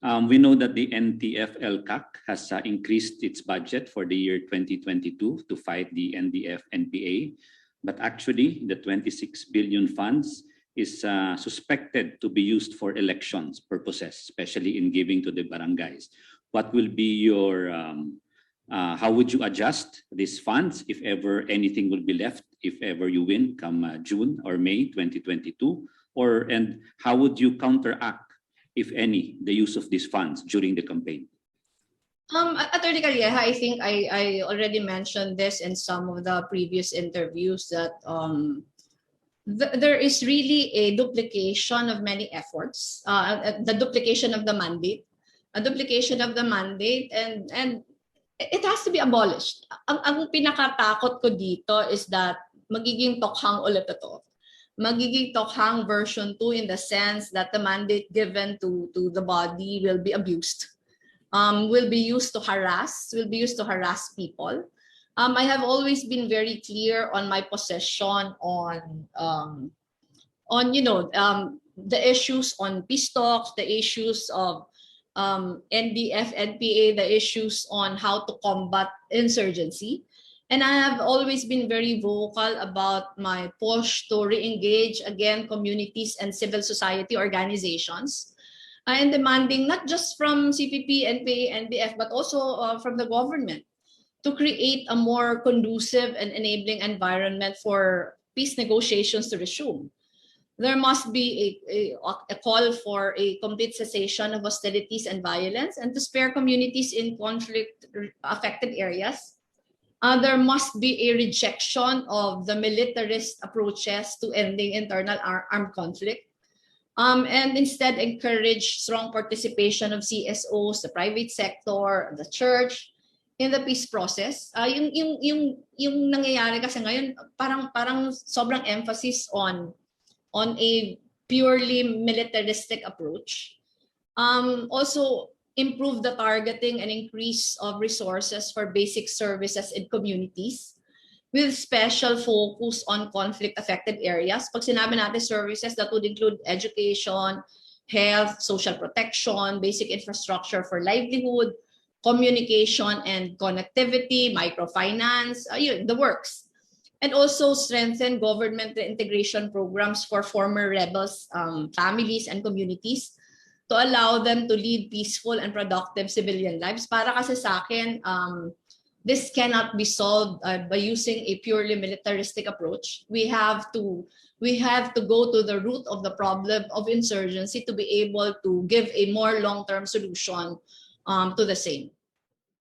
We know that the NTF-LCAC has increased its budget for the year 2022 to fight the NDF-NPA, but actually the 26 billion funds is suspected to be used for elections purposes, especially in giving to the barangays. What will be your, how would you adjust these funds if ever anything will be left, if ever you win come June or May 2022? And how would you counteract, if any, the use of these funds during the campaign? Attorney Calleja, I think I already mentioned this in some of the previous interviews that there is really a duplication of many efforts, the duplication of the mandate, and it has to be abolished. Ang pinakatakot ko dito is that magiging tokhang ulit ito. Magiging tokhang version 2 in the sense that the mandate given to the body will be abused, will be used to harass people. I have always been very clear on my position on the issues on peace talks, the issues of NDF, NPA, the issues on how to combat insurgency. And I have always been very vocal about my push to re-engage again communities and civil society organizations and demanding not just from CPP, NPA, NDF, but also from the government to create a more conducive and enabling environment for peace negotiations to resume. There must be a call for a complete cessation of hostilities and violence and to spare communities in conflict-affected areas. There must be a rejection of the militarist approaches to ending internal armed conflict, and instead encourage strong participation of CSOs, the private sector, the church in the peace process. Yung nangyayari kasi ngayon, parang sobrang emphasis on a purely militaristic approach. Also, improve the targeting and increase of resources for basic services in communities with special focus on conflict-affected areas. Pag sinabi natin services, that would include education, health, social protection, basic infrastructure for livelihood, communication and connectivity, microfinance, the works. And also strengthen government integration programs for former rebels, families and communities, to allow them to lead peaceful and productive civilian lives. Para kasi sa akin, this cannot be solved by using a purely militaristic approach. We have to go to the root of the problem of insurgency to be able to give a more long-term solution to the same.